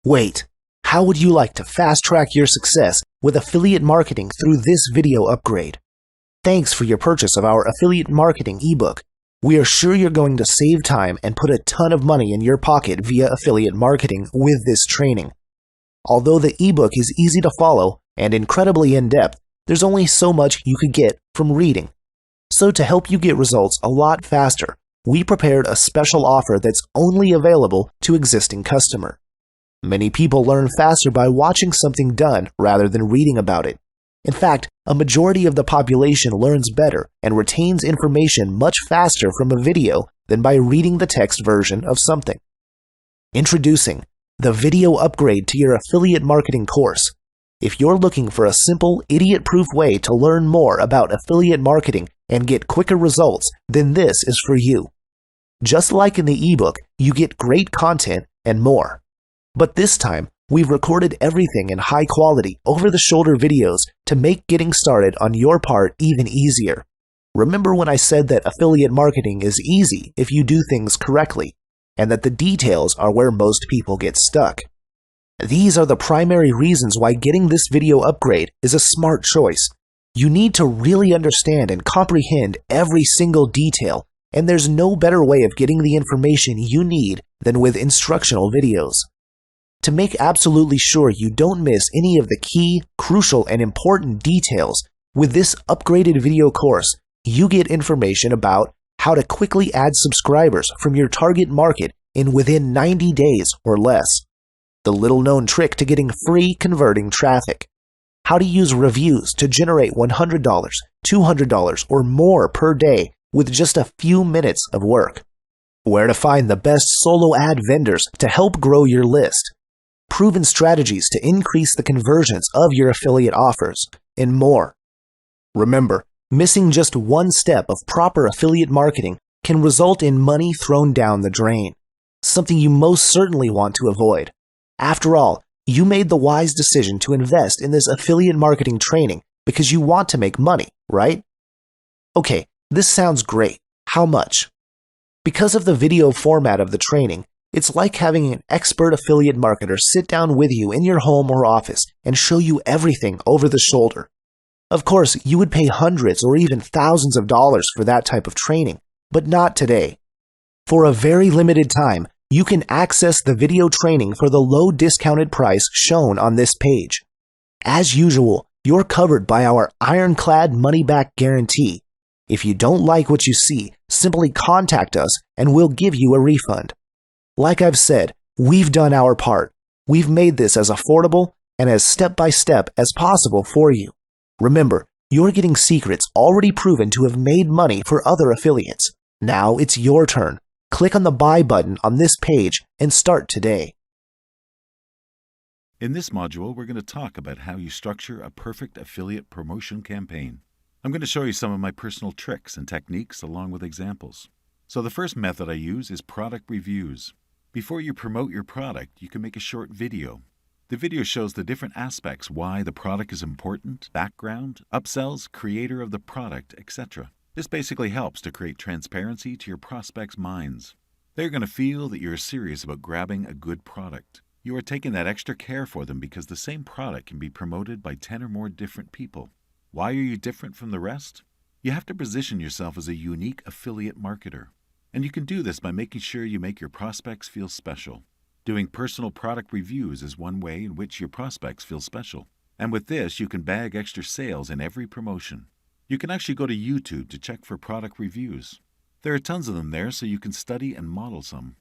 Wait, how would you like to fast-track your success with affiliate marketing through this video upgrade? Thanks for your purchase of our affiliate marketing ebook. We are sure you're going to save time and put a ton of money in your pocket via affiliate marketing with this training. Although the ebook is easy to follow and incredibly in-depth, there's only so much you could get from reading. So to help you get results a lot faster, we prepared a special offer that's only available to existing customers. Many people learn faster by watching something done rather than reading about it. In fact, a majority of the population learns better and retains information much faster from a video than by reading the text version of something. Introducing the video upgrade to your affiliate marketing course. If you're looking for a simple, idiot-proof way to learn more about affiliate marketing and get quicker results, then this is for you. Just like in the ebook, you get great content and more. But this time, we've recorded everything in high-quality, over-the-shoulder videos to make getting started on your part even easier. Remember when I said that affiliate marketing is easy if you do things correctly, and that the details are where most people get stuck? These are the primary reasons why getting this video upgrade is a smart choice. You need to really understand and comprehend every single detail, and there's no better way of getting the information you need than with instructional videos. To make absolutely sure you don't miss any of the key, crucial, and important details, with this upgraded video course, you get information about how to quickly add subscribers from your target market within 90 days or less, the little-known trick to getting free converting traffic, how to use reviews to generate $100, $200, or more per day with just a few minutes of work, where to find the best solo ad vendors to help grow your list, proven strategies to increase the conversions of your affiliate offers, and more. Remember, missing just one step of proper affiliate marketing can result in money thrown down the drain, something you most certainly want to avoid. After all, you made the wise decision to invest in this affiliate marketing training because you want to make money, right? Okay, this sounds great. How much? Because of the video format of the training, it's like having an expert affiliate marketer sit down with you in your home or office and show you everything over the shoulder. Of course, you would pay hundreds or even thousands of dollars for that type of training, but not today. For a very limited time, you can access the video training for the low discounted price shown on this page. As usual, you're covered by our ironclad money-back guarantee. If you don't like what you see, simply contact us and we'll give you a refund. Like I've said, we've done our part. We've made this as affordable and as step-by-step as possible for you. Remember, you're getting secrets already proven to have made money for other affiliates. Now it's your turn. Click on the buy button on this page and start today. In this module, we're going to talk about how you structure a perfect affiliate promotion campaign. I'm going to show you some of my personal tricks and techniques along with examples. So the first method I use is product reviews. Before you promote your product, you can make a short video. The video shows the different aspects, why the product is important, background, upsells, creator of the product, etc. This basically helps to create transparency to your prospects' minds. They're going to feel that you're serious about grabbing a good product. You are taking that extra care for them because the same product can be promoted by 10 or more different people. Why are you different from the rest? You have to position yourself as a unique affiliate marketer. And you can do this by making sure you make your prospects feel special. Doing personal product reviews is one way in which your prospects feel special. And with this, you can bag extra sales in every promotion. You can actually go to YouTube to check for product reviews. There are tons of them there, so you can study and model some.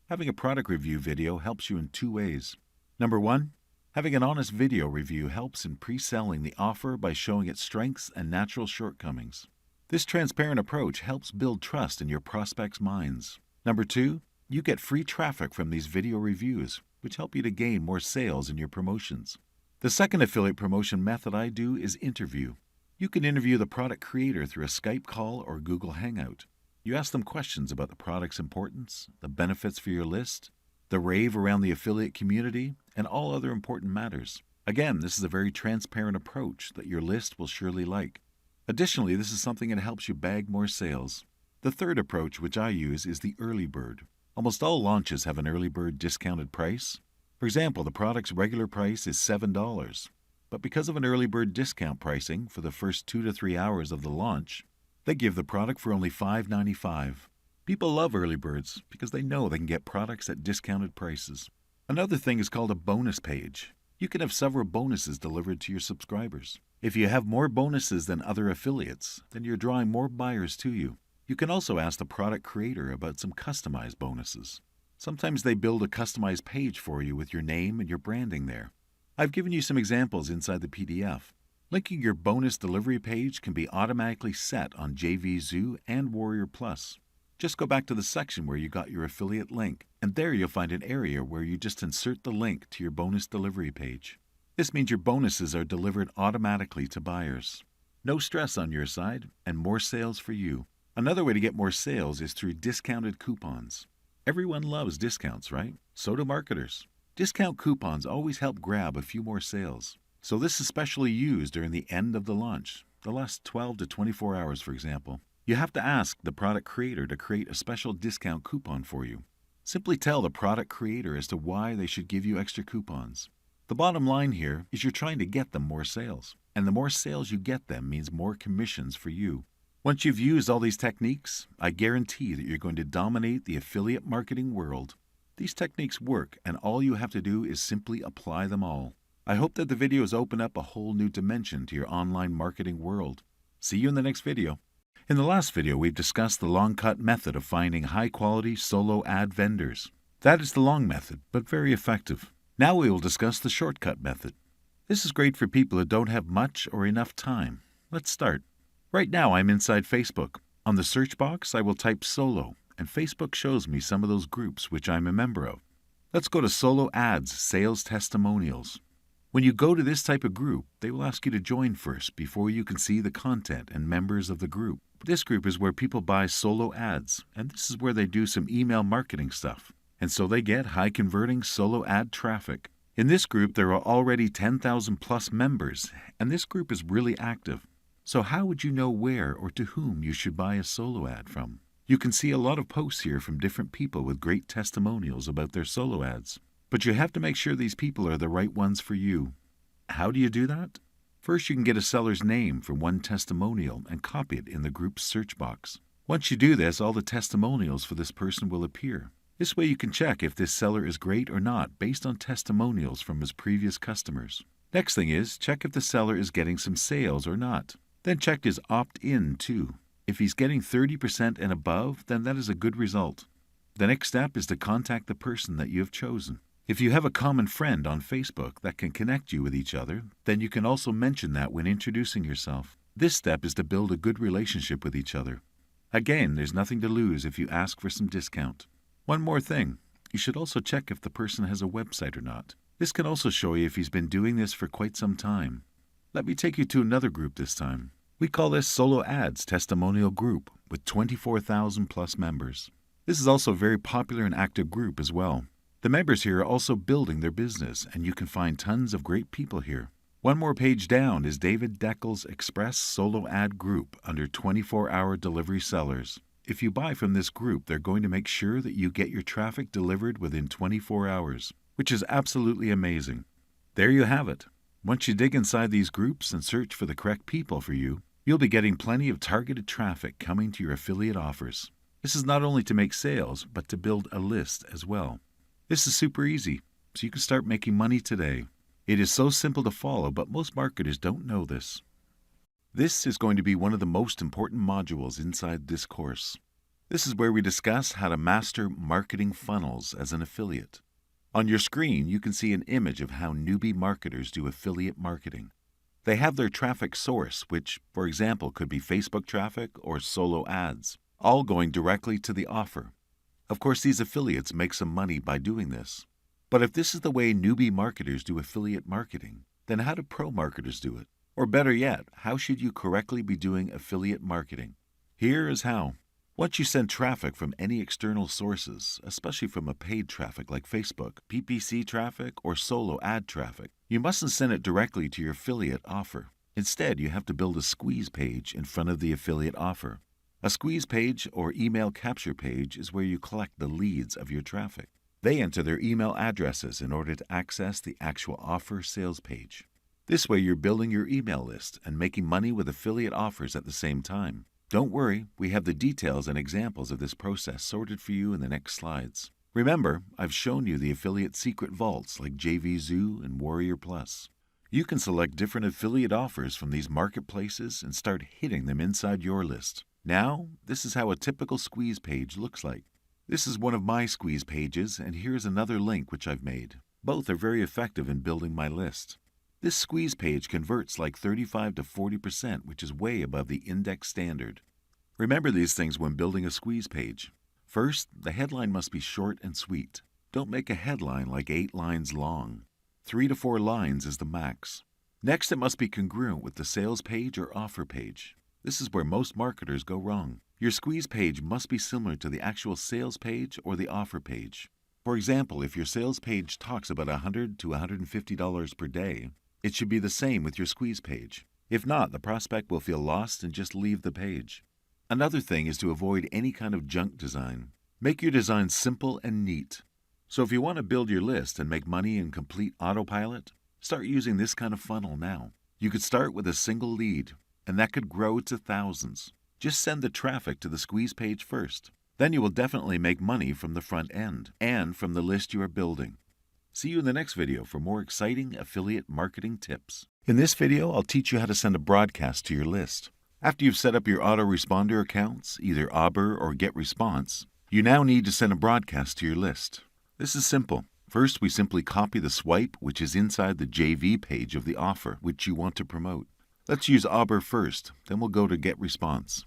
Having a product review video helps you in two ways. Number one, having an honest video review helps in pre-selling the offer by showing its strengths and natural shortcomings. This transparent approach helps build trust in your prospects' minds. Number two, you get free traffic from these video reviews, which help you to gain more sales in your promotions. The second affiliate promotion method I do is interview. You can interview the product creator through a Skype call or Google Hangout. You ask them questions about the product's importance, the benefits for your list, the rave around the affiliate community, and all other important matters. Again, this is a very transparent approach that your list will surely like. Additionally, this is something that helps you bag more sales. The third approach, which I use, is the early bird. Almost all launches have an early bird discounted price. For example, the product's regular price is $7, but because of an early bird discount pricing for the first 2 to 3 hours of the launch, they give the product for only $5.95. People love early birds because they know they can get products at discounted prices. Another thing is called a bonus page. You can have several bonuses delivered to your subscribers. If you have more bonuses than other affiliates, then you're drawing more buyers to you. You can also ask the product creator about some customized bonuses. Sometimes they build a customized page for you with your name and your branding there. I've given you some examples inside the PDF. Linking your bonus delivery page can be automatically set on JVZoo and Warrior Plus. Just go back to the section where you got your affiliate link, and there you'll find an area where you just insert the link to your bonus delivery page. This means your bonuses are delivered automatically to buyers. No stress on your side, and more sales for you. Another way to get more sales is through discounted coupons. Everyone loves discounts, right? So do marketers. Discount coupons always help grab a few more sales. So this is especially used during the end of the launch, the last 12 to 24 hours, for example. You have to ask the product creator to create a special discount coupon for you. Simply tell the product creator as to why they should give you extra coupons. The bottom line here is you're trying to get them more sales, and the more sales you get them means more commissions for you. Once you've used all these techniques, I guarantee that you're going to dominate the affiliate marketing world. These techniques work, and all you have to do is simply apply them all. I hope that the videos open up a whole new dimension to your online marketing world. See you in the next video. In the last video, we've discussed the long cut method of finding high-quality solo ad vendors. That is the long method, but very effective. Now we will discuss the shortcut method. This is great for people who don't have much or enough time. Let's start. Right now, I'm inside Facebook. On the search box, I will type solo, and Facebook shows me some of those groups which I'm a member of. Let's go to Solo Ads Sales Testimonials. When you go to this type of group, they will ask you to join first before you can see the content and members of the group. This group is where people buy solo ads, and this is where they do some email marketing stuff. And so they get high-converting solo ad traffic. In this group, there are already 10,000 plus members, and this group is really active. So how would you know where or to whom you should buy a solo ad from? You can see a lot of posts here from different people with great testimonials about their solo ads. But you have to make sure these people are the right ones for you. How do you do that? First, you can get a seller's name from one testimonial and copy it in the group's search box. Once you do this, all the testimonials for this person will appear. This way you can check if this seller is great or not based on testimonials from his previous customers. Next thing is, check if the seller is getting some sales or not. Then check his opt-in too. If he's getting 30% and above, then that is a good result. The next step is to contact the person that you have chosen. If you have a common friend on Facebook that can connect you with each other, then you can also mention that when introducing yourself. This step is to build a good relationship with each other. Again, there's nothing to lose if you ask for some discount. One more thing, you should also check if the person has a website or not. This can also show you if he's been doing this for quite some time. Let me take you to another group this time. We call this Solo Ads Testimonial Group with 24,000 plus members. This is also a very popular and active group as well. The members here are also building their business, and you can find tons of great people here. One more page down is David Deckel's Express Solo Ad Group under 24-hour delivery sellers. If you buy from this group, they're going to make sure that you get your traffic delivered within 24 hours, which is absolutely amazing. There you have it. Once you dig inside these groups and search for the correct people for you, you'll be getting plenty of targeted traffic coming to your affiliate offers. This is not only to make sales, but to build a list as well. This is super easy, so you can start making money today. It is so simple to follow, but most marketers don't know this. This is going to be one of the most important modules inside this course. This is where we discuss how to master marketing funnels as an affiliate. On your screen, you can see an image of how newbie marketers do affiliate marketing. They have their traffic source, which, for example, could be Facebook traffic or solo ads, all going directly to the offer. Of course, these affiliates make some money by doing this. But if this is the way newbie marketers do affiliate marketing, then how do pro marketers do it? Or better yet, how should you correctly be doing affiliate marketing? Here is how. Once you send traffic from any external sources, especially from a paid traffic like Facebook, PPC traffic, or solo ad traffic, you mustn't send it directly to your affiliate offer. Instead, you have to build a squeeze page in front of the affiliate offer. A squeeze page or email capture page is where you collect the leads of your traffic. They enter their email addresses in order to access the actual offer sales page. This way you're building your email list and making money with affiliate offers at the same time. Don't worry, we have the details and examples of this process sorted for you in the next slides. Remember, I've shown you the affiliate secret vaults like JVZoo and Warrior Plus. You can select different affiliate offers from these marketplaces and start hitting them inside your list. Now, this is how a typical squeeze page looks like. This is one of my squeeze pages, and here's another link which I've made. Both are very effective in building my list. This squeeze page converts like 35 to 40%, which is way above the index standard. Remember these things when building a squeeze page. First, the headline must be short and sweet. Don't make a headline like 8 lines long. 3 to 4 lines is the max. Next, it must be congruent with the sales page or offer page. This is where most marketers go wrong. Your squeeze page must be similar to the actual sales page or the offer page. For example, if your sales page talks about $100 to $150 per day, it should be the same with your squeeze page. If not, the prospect will feel lost and just leave the page. Another thing is to avoid any kind of junk design. Make your design simple and neat. So if you want to build your list and make money in complete autopilot, start using this kind of funnel now. You could start with a single lead, and that could grow to thousands. Just send the traffic to the squeeze page first. Then you will definitely make money from the front end and from the list you are building. See you in the next video for more exciting affiliate marketing tips. In this video, I'll teach you how to send a broadcast to your list. After you've set up your autoresponder accounts, either Auber or GetResponse, you now need to send a broadcast to your list. This is simple. First, we simply copy the swipe, which is inside the JV page of the offer, which you want to promote. Let's use Auber first, then we'll go to GetResponse.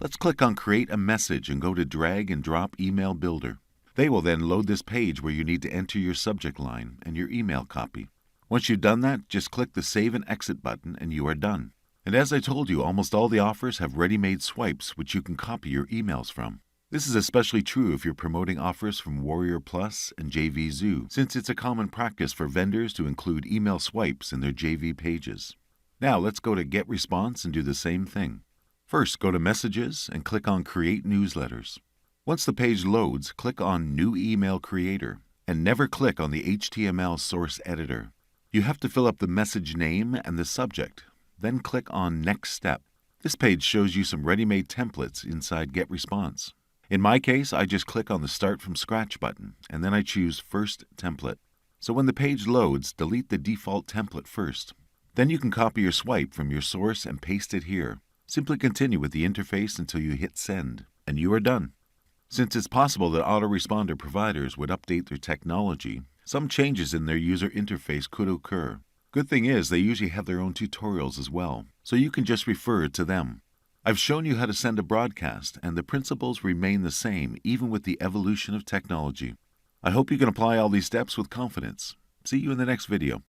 Let's click on Create a Message and go to Drag and Drop Email Builder. They will then load this page where you need to enter your subject line and your email copy. Once you've done that, just click the Save and Exit button and you are done. And as I told you, almost all the offers have ready-made swipes which you can copy your emails from. This is especially true if you're promoting offers from Warrior Plus and JVZoo, since it's a common practice for vendors to include email swipes in their JV pages. Now let's go to GetResponse and do the same thing. First, go to Messages and click on Create Newsletters. Once the page loads, click on New Email Creator and never click on the HTML source editor. You have to fill up the message name and the subject, then click on Next Step. This page shows you some ready-made templates inside GetResponse. In my case, I just click on the Start from Scratch button and then I choose First Template. So when the page loads, delete the default template first. Then you can copy your swipe from your source and paste it here. Simply continue with the interface until you hit Send, and you are done. Since it's possible that autoresponder providers would update their technology, some changes in their user interface could occur. Good thing is they usually have their own tutorials as well, so you can just refer to them. I've shown you how to send a broadcast, and the principles remain the same even with the evolution of technology. I hope you can apply all these steps with confidence. See you in the next video.